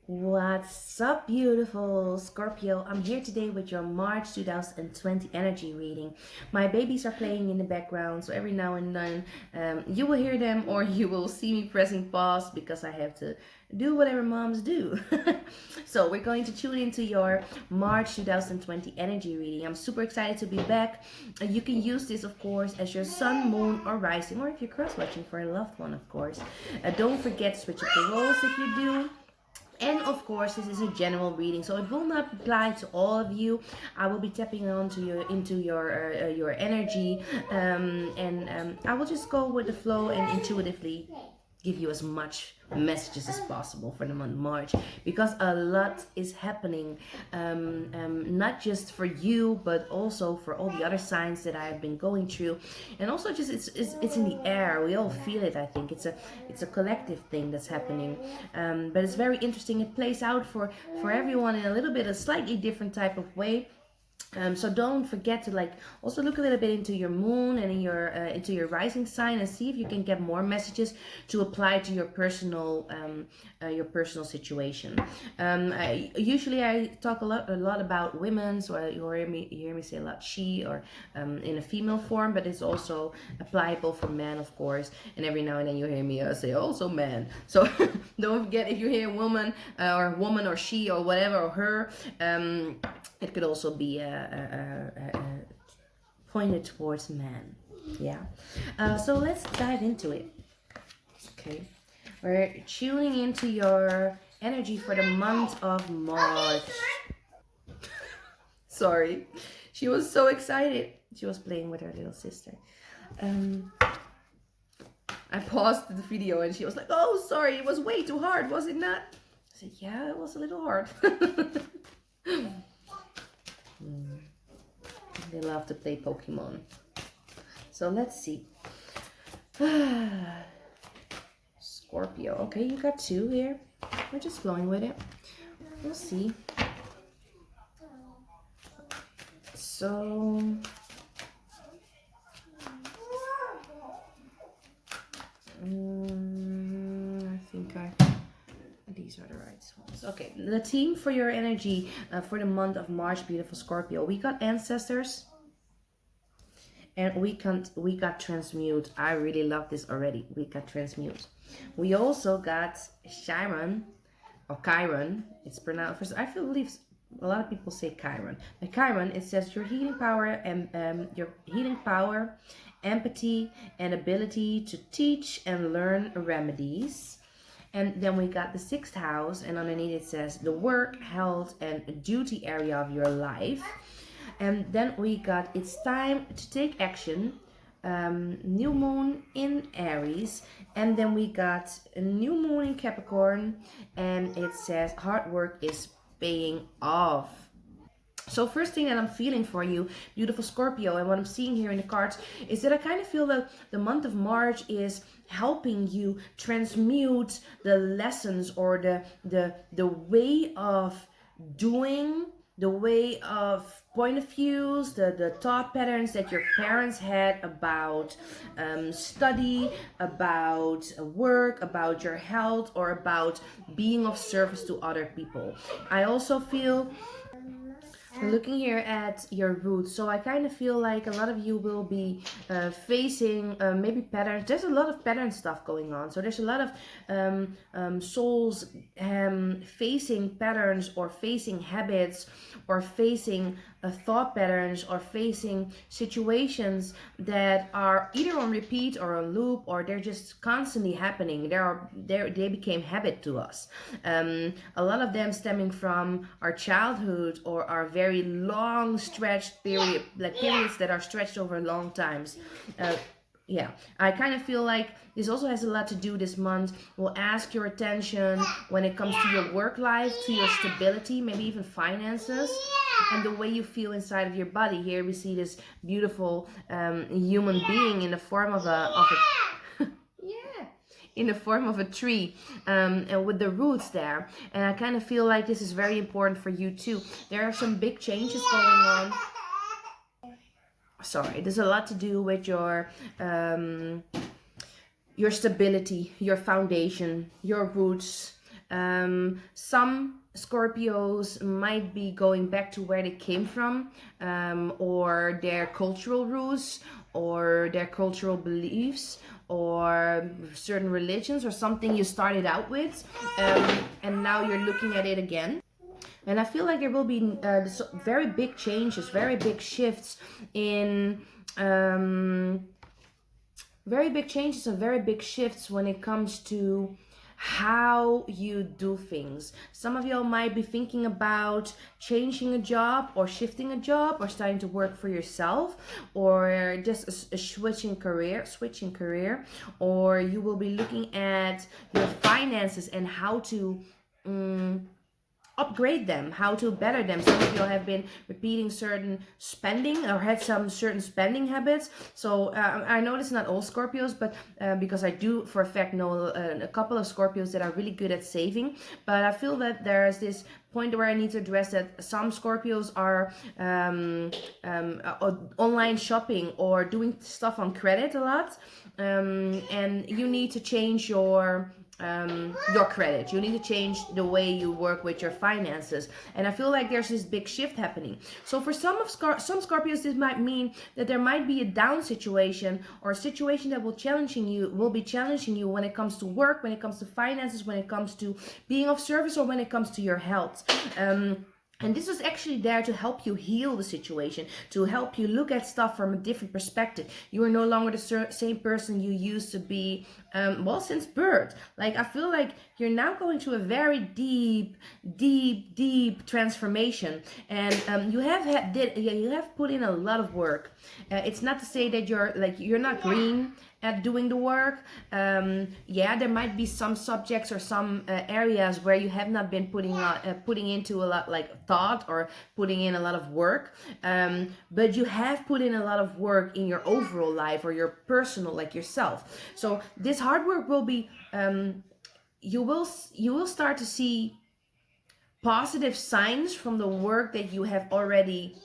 What's up, beautiful Scorpio? I'm here today with your March 2020 energy reading. My babies are playing in the background, so every now and then you will hear them or you will see me pressing pause because I have to do whatever moms do. So we're going to tune into your March 2020 energy reading. I'm super excited to be back. You can use this, of course, as your sun, moon, or rising, or if you're cross-watching for a loved one, of course. Don't forget to switch up the roles if you do. And of course, this is a general reading, so it will not apply to all of you. I will be tapping into your energy, and I will just go with the flow and intuitively give you as much messages as possible for the month of March, because a lot is happening, not just for you but also for all the other signs that I have been going through. And also just it's in the air, we all feel it. I think it's a collective thing that's happening, but it's very interesting. It plays out for everyone in a little bit a slightly different type of way. So don't forget to also look a little bit into your moon and into your rising sign, and see if you can get more messages to apply to your personal situation. Usually I talk a lot about women, so you hear me say a lot she, or in a female form, but it's also applicable for men, of course. And every now and then you hear me say also man. So don't forget, if you hear woman or she or whatever or her, it could also be pointed towards man. Yeah. So let's dive into it. Okay. We're tuning into your energy for the month of March. Sorry. She was so excited. She was playing with her little sister. I paused the video and she was like, "Oh, sorry, it was way too hard, was it not?" I said, "Yeah, it was a little hard." They love to play Pokemon. So let's see. Scorpio. Okay, you got two here. We're just flowing with it. We'll see. So I think these are the right ones. Okay, the theme for your energy for the month of March, beautiful Scorpio. We got ancestors, and we got transmute. I really love this already. We got transmute. We also got Chiron, or Chiron. It's pronounced. I believe a lot of people say Chiron. But Chiron, it says your healing power and empathy, and ability to teach and learn remedies. And then we got the sixth house, and underneath it says the work, health, and duty area of your life. And then we got it's time to take action, new moon in Aries. And then we got a new moon in Capricorn, and it says hard work is paying off. So first thing that I'm feeling for you, beautiful Scorpio, and what I'm seeing here in the cards, is that I kind of feel that the month of March is helping you transmute the lessons, or the way of doing, the way of point of views, the thought patterns that your parents had about study, about work, about your health, or about being of service to other people. I also feel, looking here at your roots, so I kind of feel like a lot of you will be facing maybe patterns. There's a lot of pattern stuff going on, so there's a lot of souls facing patterns, or facing habits, or facing thought patterns, or facing situations that are either on repeat or on loop, or they're just constantly happening. They became habit to us. A lot of them stemming from our childhood, or our very long stretched period, like periods that are stretched over long times. Yeah, I kind of feel like this also has a lot to do this month. Will ask your attention when it comes to your work life, to your stability, maybe even finances, and the way you feel inside of your body. Here we see this beautiful human being in the form of a yeah, in the form of a tree, and with the roots there. And I kind of feel like this is very important for you too. There are some big changes going on. Sorry, there's a lot to do with your stability, your foundation, your roots, Some Scorpios might be going back to where they came from, or their cultural roots, or their cultural beliefs, or certain religions, or something you started out with, and now you're looking at it again. And I feel like there will be very big changes, very big shifts in very big changes and very big shifts when it comes to how you do things. Some of y'all might be thinking about changing a job, or shifting a job, or starting to work for yourself, or just a switching career, or you will be looking at your finances and how to upgrade them, how to better them. Some of you have been repeating certain spending, or had some certain spending habits. So I know it's not all Scorpios, but because I do for a fact know a couple of Scorpios that are really good at saving. But I feel that there's this point where I need to address that some Scorpios are online shopping or doing stuff on credit a lot, and you need to change your credit. You need to change the way you work with your finances, and I feel like there's this big shift happening. So for some Scorpios, this might mean that there might be a down situation, or a situation that will be challenging you when it comes to work, when it comes to finances, when it comes to being of service, or when it comes to your health. And this is actually there to help you heal the situation, to help you look at stuff from a different perspective. You are no longer the same person you used to be, since birth. Like, I feel like you're now going through a very deep transformation, and you have put in a lot of work. It's not to say that you're not green at doing the work. There might be some subjects or some areas where you have not been putting into a lot, like thought, or putting in a lot of work, but you have put in a lot of work in your overall life, or your personal, like yourself. So this hard work will be you will start to see positive signs from the work that you have already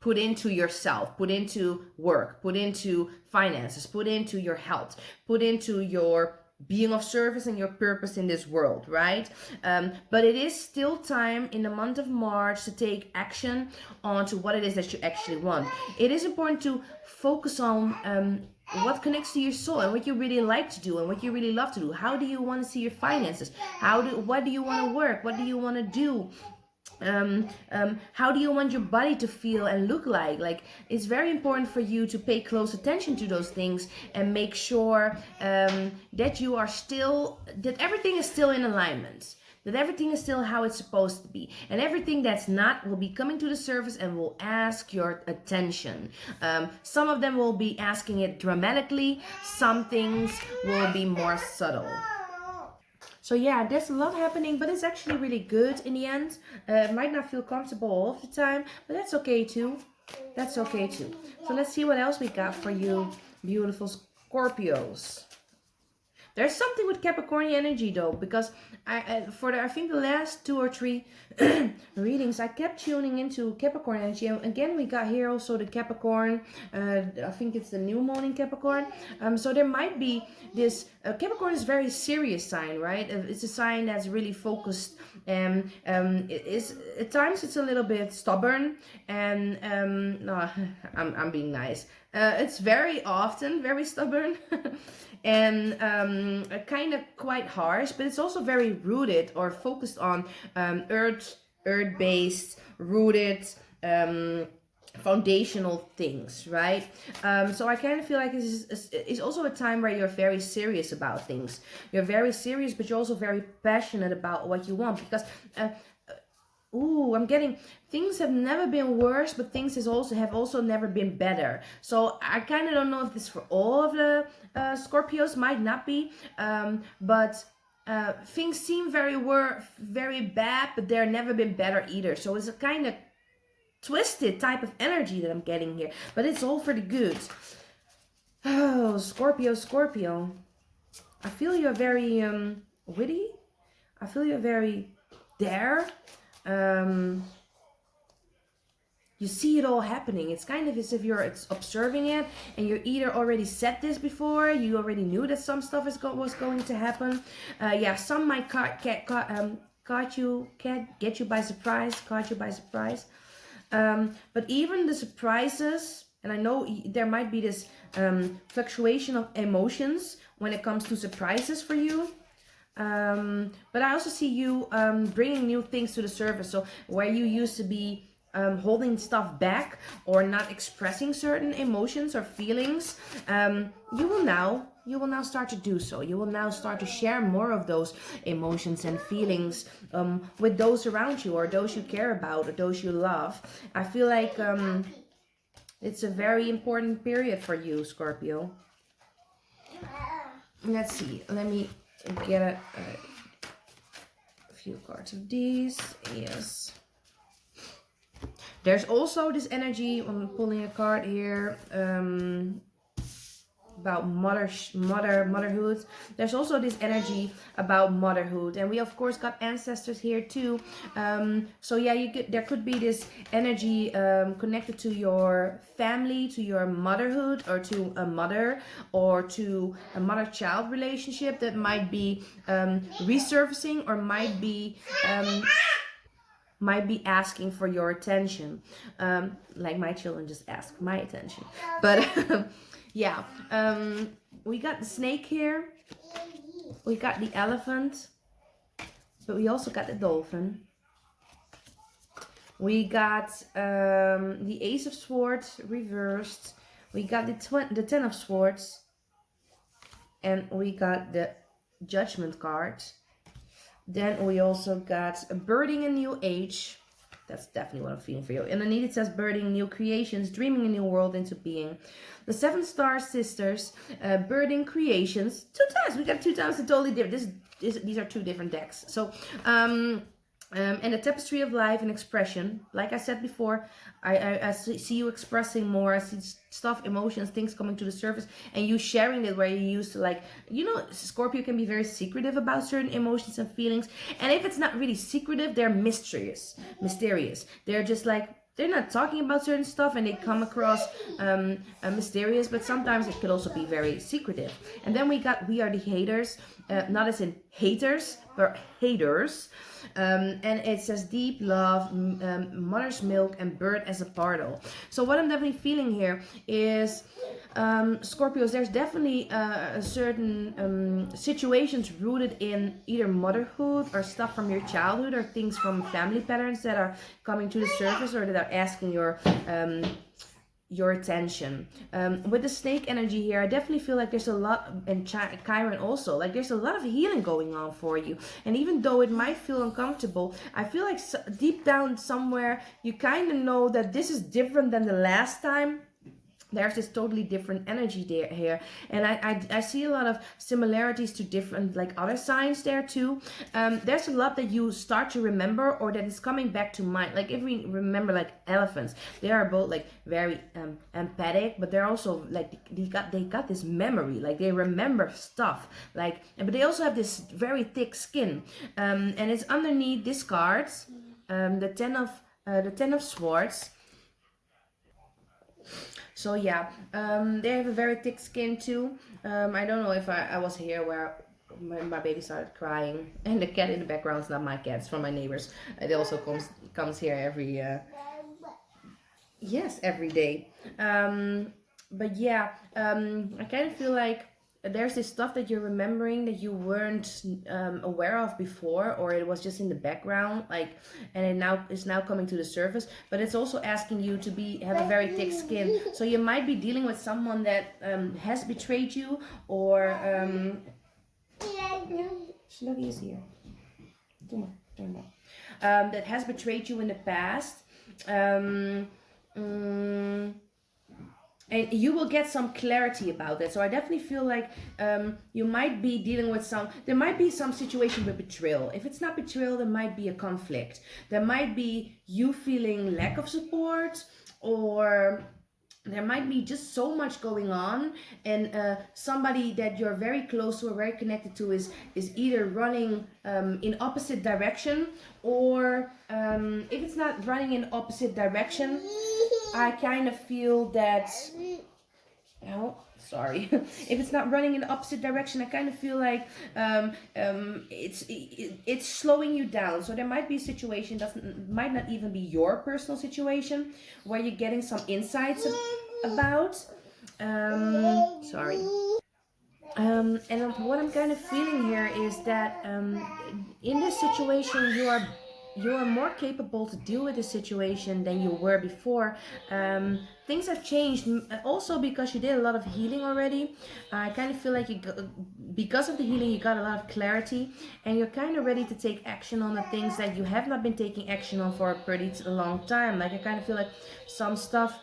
put into yourself, put into work, put into finances, put into your health, put into your being of service and your purpose in this world, right? But it is still time in the month of March to take action onto what it is that you actually want. It is important to focus on what connects to your soul, and what you really like to do, and what you really love to do. How do you want to see your finances? What do you want to work? What do you want to do? How do you want your body to feel and look like? Like, it's very important for you to pay close attention to those things, and make sure that everything is still in alignment, that everything is still how it's supposed to be, and everything that's not will be coming to the surface and will ask your attention. Some of them will be asking it dramatically, some things will be more subtle. So yeah, there's a lot happening, but it's actually really good in the end. It might not feel comfortable all of the time, but that's okay too. That's okay too. So let's see what else we got for you, beautiful Scorpios. There's something with Capricorn energy though, because I think the last 2 or 3 readings, I kept tuning into Capricorn energy. And again, we got here also the Capricorn. I think it's the new moon in Capricorn. So there might be this. Capricorn is a very serious sign, right? It's a sign that's really focused, and at times it's a little bit stubborn. And no, I'm being nice. It's very often very stubborn. And kind of quite harsh, but it's also very rooted or focused on earth-based, rooted, foundational things, right? So I kind of feel like it's also a time where you're very serious about things. You're very serious, but you're also very passionate about what you want, because I'm getting things have never been worse, but things have also never been better. So I kind of don't know if this for all of the Scorpios, might not be, but things seem very bad, but they're never been better either. So it's a kind of twisted type of energy that I'm getting here, but it's all for the good. Oh, Scorpio. I feel you're very witty. I feel you're very there. you see it all happening. It's kind of as if you're observing it, and you either already said this before, you already knew that some stuff was going to happen. Yeah, some might get you by surprise, caught you by surprise. But even the surprises, and I know there might be this fluctuation of emotions when it comes to surprises for you. But I also see you bringing new things to the surface. So where you used to be holding stuff back or not expressing certain emotions or feelings, you will now start to do so. You will now start to share more of those emotions and feelings with those around you, or those you care about, or those you love. I feel like it's a very important period for you, Scorpio. Let's see. Let me get a few cards of these. Yes. There's also this energy, I'm pulling a card here, about motherhood. There's also this energy about motherhood, and we of course got ancestors here too. So yeah, there could be this energy connected to your family, to your motherhood, or to a mother, or to a mother-child relationship that might be resurfacing, or might be asking for your attention. Like my children just ask my attention. But yeah, we got the snake here, we got the elephant, but we also got the dolphin. We got the Ace of Swords reversed, we got the Ten of Swords, and we got the Judgment card. Then we also got a birthing a new age. That's definitely what I'm feeling for you. And underneath it says birthing new creations, dreaming a new world into being. The Seven Star Sisters, birthing creations. 2 times. We got 2 times. It's totally different. These are 2 different decks. So, and the Tapestry of Life and Expression. Like I said before, I see you expressing more. I see stuff, emotions, things coming to the surface, and you sharing it where you used to, like, you know, Scorpio can be very secretive about certain emotions and feelings. And if it's not really secretive, they're mysterious. They're just like, they're not talking about certain stuff, and they come across mysterious, but sometimes it could also be very secretive. And then we are the haters, not as in haters, but haters. And it says deep love, mother's milk, and bird as a portal. So what I'm definitely feeling here is, Scorpios, there's definitely a certain situations rooted in either motherhood or stuff from your childhood, or things from family patterns that are coming to the surface, or that are asking your attention. With the snake energy here, I definitely feel like there's a lot, and Chiron also, like there's a lot of healing going on for you. And even though it might feel uncomfortable, I feel like deep down somewhere you kind of know that this is different than the last time. There's this totally different energy here, and I see a lot of similarities to different, like, other signs there too. There's a lot that you start to remember, or that is coming back to mind. Like if we remember, like elephants, they are both like very empathic, but they're also like they got this memory, like they remember stuff, like, but they also have this very thick skin, and it's underneath this card, the Ten of Swords. So yeah, they have a very thick skin too. I don't know if I was here where my baby started crying, and the cat in the background is not my cat, it's from my neighbors. It also comes here every every day. But yeah, I kind of feel like there's this stuff that you're remembering that you weren't aware of before, or it was just in the background, like, and it is now coming to the surface. But it's also asking you to have a very thick skin. So you might be dealing with someone that has betrayed you, or Sluggy is here. Turn more. That has betrayed you in the past. And you will get some clarity about that. So I definitely feel like you might be dealing with there might be some situation with betrayal. If it's not betrayal, there might be a conflict. There might be you feeling lack of support, or there might be just so much going on, and somebody that you're very close to or very connected to is either running in opposite direction, or if it's not running in opposite direction, I kind of feel that, oh, sorry. If it's not running in the opposite direction, I kind of feel like it's slowing you down. So there might be a situation that might not even be your personal situation, where you're getting some insights about. Sorry. And what I'm kind of feeling here is that in this situation you are more capable to deal with the situation than you were before. Things have changed, also because you did a lot of healing already. I kind of feel like because of the healing, you got a lot of clarity, and you're kind of ready to take action on the things that you have not been taking action on for a pretty long time. Like, I kind of feel like some stuff.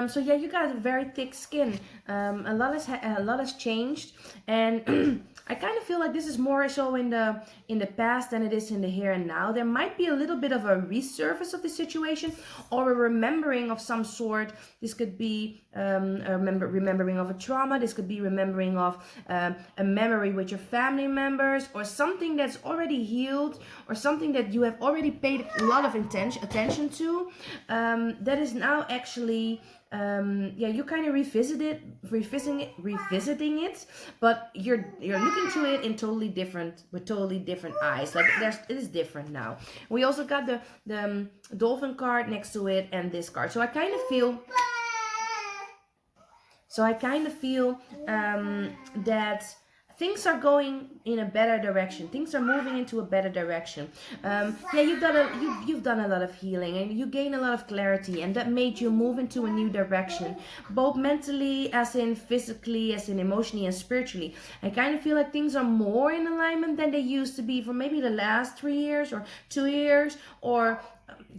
So yeah, you got a very thick skin. A lot has changed, and I kind of feel like this is more so in the past than it is in the here and now. There might be a little bit of a resurface of the situation, or a remembering of some sort. This could be a remembering of a trauma. This could be remembering of a memory with your family members, or something that's already healed, or something that you have already paid a lot of attention to, that is now actually you kind of revisiting it, but you're looking to it in totally different eyes. Like, it is different now. We also got the dolphin card next to it, and this card. So I kind of feel that things are going in a better direction. Things are moving into a better direction. You've done a lot of healing, and you gain a lot of clarity, and that made you move into a new direction, both mentally, as in physically, as in emotionally and spiritually. I kind of feel like things are more in alignment than they used to be for maybe the last 3 years or 2 years or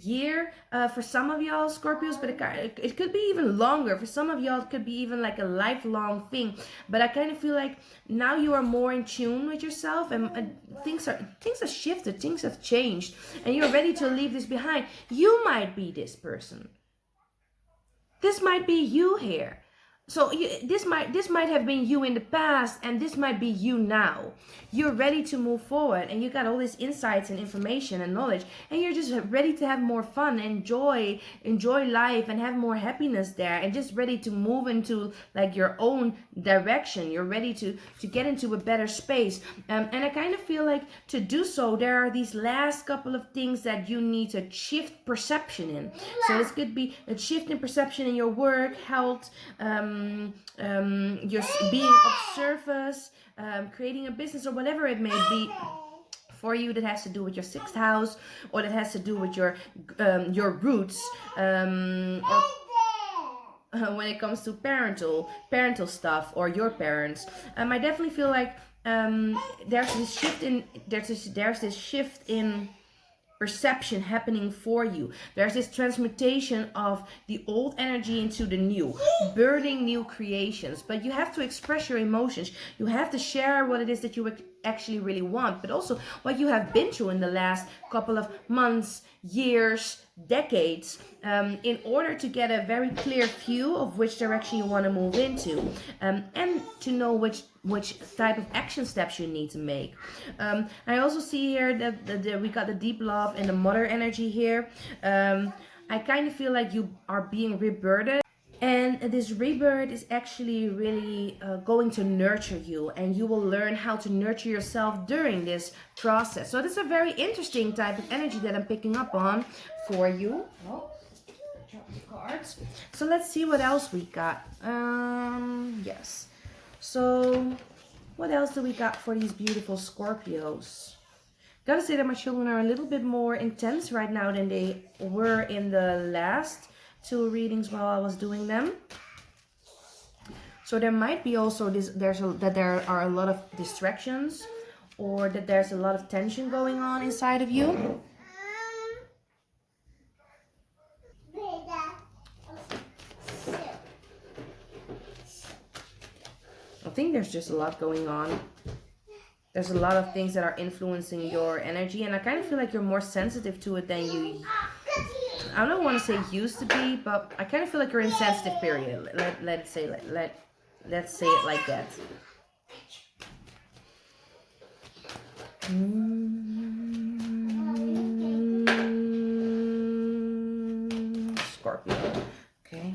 year for some of y'all Scorpios, but it could be even longer. For some of y'all, it could be even like a lifelong thing. But I kind of feel like now you are more in tune with yourself, and things have shifted, things have changed, and you're ready to leave this behind. You might be this person. This might be you here. So this might have been you in the past, and this might be you now. You're ready to move forward, and you got all these insights and information and knowledge, and you're just ready to have more fun, enjoy life, and have more happiness there, and just ready to move into like your own direction. You're ready to get into a better space, and I kind of feel like to do so, there are these last couple of things that you need to shift perception in. So this could be a shift in perception in your work, health, just being of service, creating a business, or whatever it may be for you, that has to do with your 6th house, or that has to do with your roots, or when it comes to parental stuff, or your parents. I definitely feel like there's this shift in perception happening for you. There's this transmutation of the old energy into the new, birthing new creations. But you have to express your emotions. You have to share what it is that you actually really want, but also what you have been through in the last couple of months, years, decades, in order to get a very clear view of which direction you want to move into, and to know which type of action steps you need to make. I also see here that we got the deep love and the mother energy here. I kind of feel like you are being rebirthed. And this rebirth is actually really going to nurture you, and you will learn how to nurture yourself during this process. So this is a very interesting type of energy that I'm picking up on for you. Oh, drop the cards. So let's see what else we got. Yes. So what else do we got for these beautiful Scorpios? Gotta say that my children are a little bit more intense right now than they were in the last 2 readings while I was doing them. So there might be also that there are a lot of distractions, or that there's a lot of tension going on inside of you. I think there's just a lot going on. There's a lot of things that are influencing your energy, and I kind of feel like you're more sensitive to it than I don't want to say used to be, but I kind of feel like you're in a sensitive period. Let's say let's say it like that. Scorpio. Okay.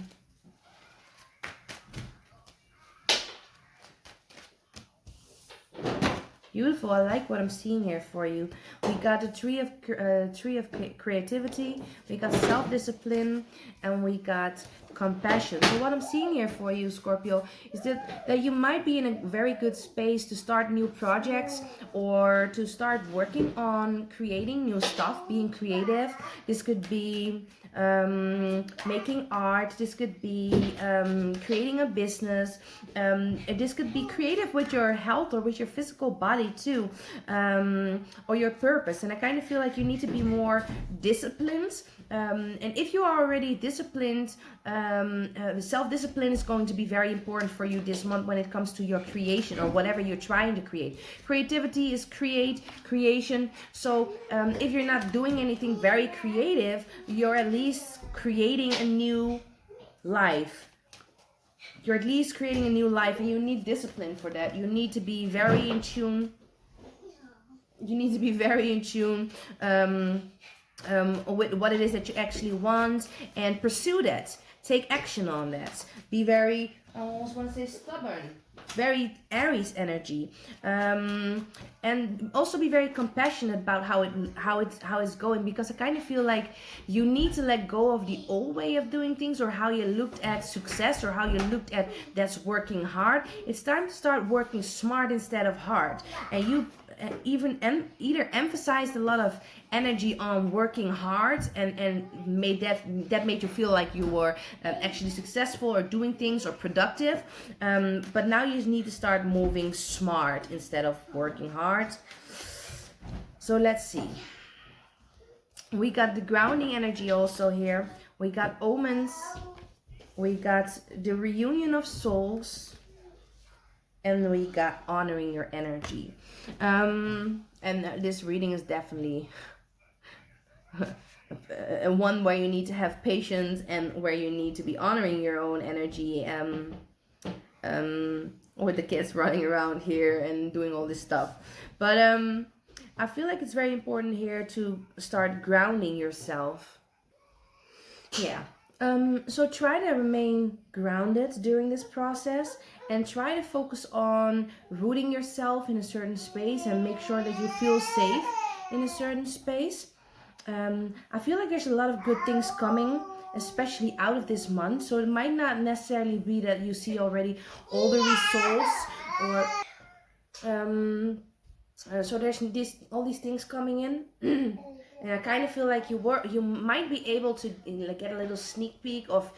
Beautiful. I like what I'm seeing here for you. We got the tree of creativity. We got self-discipline, and we got compassion. So what I'm seeing here for you, Scorpio, is that you might be in a very good space to start new projects or to start working on creating new stuff, being creative. This could be making art. This could be creating a business. This could be creative with your health or with your physical body too, or your purpose. And I kind of feel like you need to be more disciplined. And if you are already disciplined, self-discipline is going to be very important for you this month when it comes to your creation or whatever you're trying to create. Creativity is creation. So if you're not doing anything very creative, you're at least creating a new life. You're at least creating a new life, and you need discipline for that. You need to be very in tune. You need to be very in tune with what it is that you actually want, and pursue that. Take action on that. Be very, I almost want to say stubborn. Very Aries energy, and also be very compassionate about how it's going, because I kind of feel like you need to let go of the old way of doing things, or how you looked at success, or how you looked at that's working hard. It's time to start working smart instead of hard, and you either emphasized a lot of energy on working hard and made that made you feel like you were actually successful or doing things or productive, but now you need to start moving smart instead of working hard. So let's see, we got the grounding energy also here. We got omens, we got the reunion of souls, and we got honoring your energy. And this reading is definitely one where you need to have patience and where you need to be honoring your own energy. With the kids running around here and doing all this stuff. But I feel like it's very important here to start grounding yourself. Yeah. So try to remain grounded during this process, and try to focus on rooting yourself in a certain space and make sure that you feel safe in a certain space. I feel like there's a lot of good things coming, especially out of this month. So it might not necessarily be that you see already all the results, or so there's all these things coming in. And I kind of feel like you might be able to like get a little sneak peek of,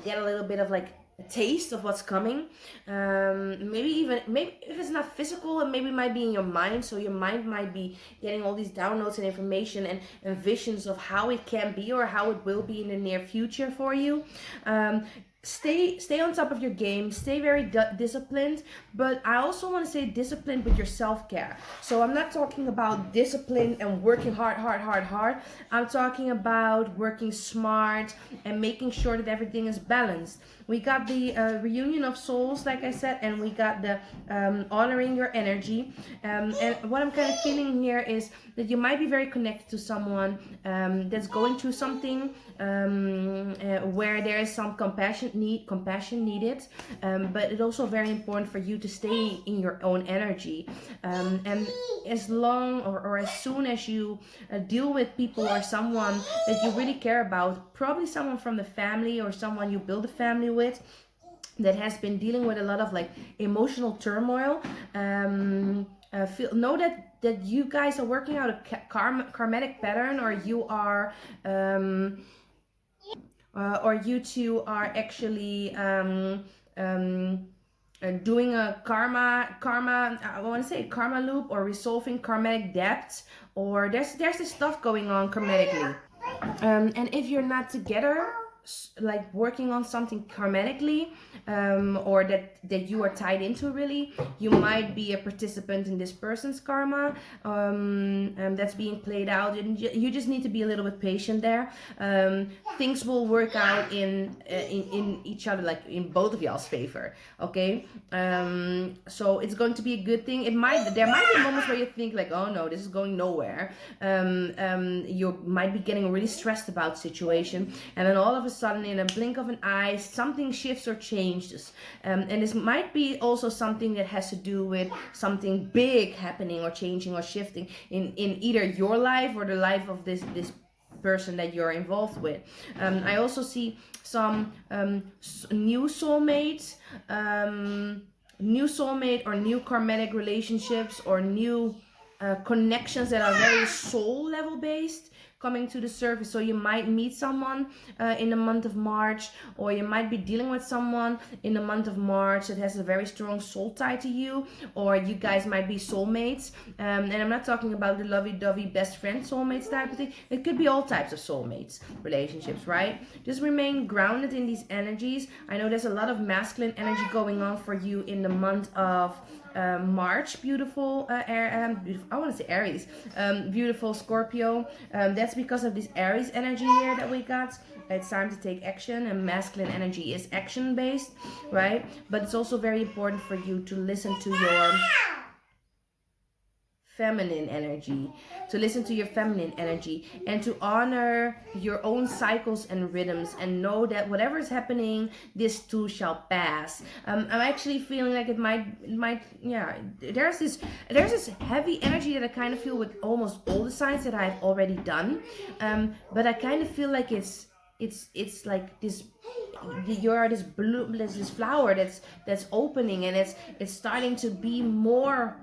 get a little bit of like a taste of what's coming. Maybe if it's not physical, it maybe might be in your mind. So your mind might be getting all these downloads and information and visions of how it can be or how it will be in the near future for you. Stay on top of your game, stay very disciplined, but I also want to say disciplined with your self-care. So I'm not talking about discipline and working hard. I'm talking about working smart and making sure that everything is balanced. We got the reunion of souls, like I said, and we got the honoring your energy. And what I'm kind of feeling here is that you might be very connected to someone that's going through something where there is some compassion needed, but it's also very important for you to stay in your own energy, and as long or as soon as you deal with people or someone that you really care about, probably someone from the family or someone you build a family with that has been dealing with a lot of like emotional turmoil, know that you guys are working out a karmatic pattern, or you are or you two are actually doing a karma, I want to say karma loop, or resolving karmatic debts, or there's this stuff going on karmatically. And if you're not together, like working on something karmatically, or that you are tied into, really. You might be a participant in this person's karma, that's being played out, and you just need to be a little bit patient there. Things will work out in each other, like in both of y'all's favor. Okay, so it's going to be a good thing. There might be moments where you think like, oh no, this is going nowhere. You might be getting really stressed about situation, and then all of a sudden, in a blink of an eye, something shifts or changes. And this might be also something that has to do with something big happening or changing or shifting in either your life or the life of this person that you're involved with. I also see some new soulmates, or new karmatic relationships, or new connections that are very soul level based coming to the surface. So you might meet someone in the month of March, or you might be dealing with someone in the month of March that has a very strong soul tie to you, or you guys might be soulmates. And I'm not talking about the lovey-dovey best friend soulmates type of thing. It could be all types of soulmates relationships, right? Just remain grounded in these energies. I know there's a lot of masculine energy going on for you in the month of March. Beautiful, I want to say Aries, beautiful Scorpio. That's because of this Aries energy here that we got. It's time to take action, and masculine energy is action based, right? But it's also very important for you to listen to your feminine energy, and to honor your own cycles and rhythms, and know that whatever is happening, this too shall pass. I'm actually feeling like it might, yeah, there's this heavy energy that I kind of feel with almost all the signs that I've already done, but I kind of feel like it's like this, you're this bloom, this flower that's opening, and it's starting to be more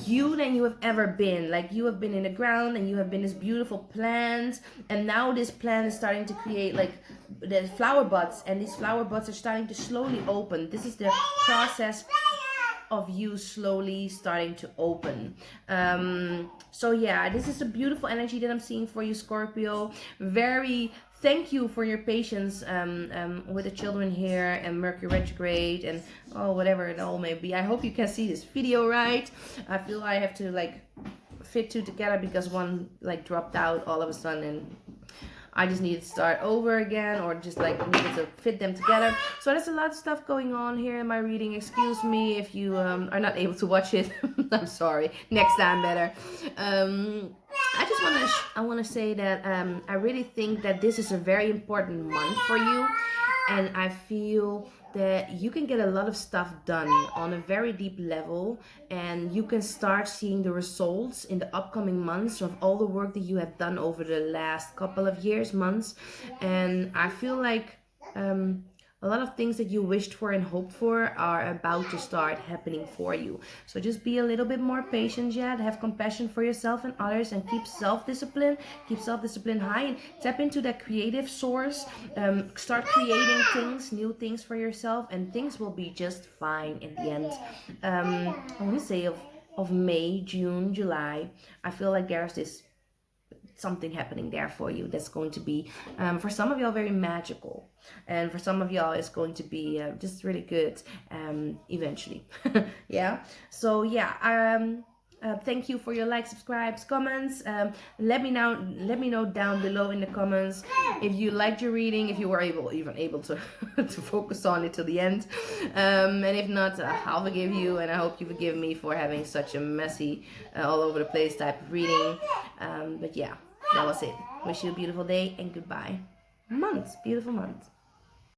you than you have ever been. Like, you have been in the ground, and you have been this beautiful plant, and now this plant is starting to create like the flower buds, and these flower buds are starting to slowly open. This is the process of you slowly starting to open. So yeah, this is a beautiful energy that I'm seeing for you, Scorpio. Thank you for your patience with the children here, and Mercury retrograde, and whatever it all may be. I hope you can see this video right. I feel I have to like fit two together because one like dropped out all of a sudden, and I just needed to start over again, or just like needed to fit them together. So there's a lot of stuff going on here in my reading. Excuse me if you are not able to watch it. I'm sorry. Next time better. I want to say that I really think that this is a very important month for you, and I feel that you can get a lot of stuff done on a very deep level, and you can start seeing the results in the upcoming months of all the work that you have done over the last couple of months. And I feel like a lot of things that you wished for and hoped for are about to start happening for you. So just be a little bit more patient yet, have compassion for yourself and others, and keep self-discipline high, and tap into that creative source. Start creating new things for yourself, and things will be just fine in the end. I want to say of May, June, July, I feel like there's this something happening there for you that's going to be for some of y'all very magical, and for some of y'all it's going to be just really good eventually. Yeah, so yeah, thank you for your likes, subscribes, comments. Let me know down below in the comments if you liked your reading, if you were even able to to focus on it till the end, and if not, I'll forgive you, and I hope you forgive me for having such a messy all over the place type of reading. But yeah, that was it. Wish you a beautiful day, and goodbye. Beautiful month.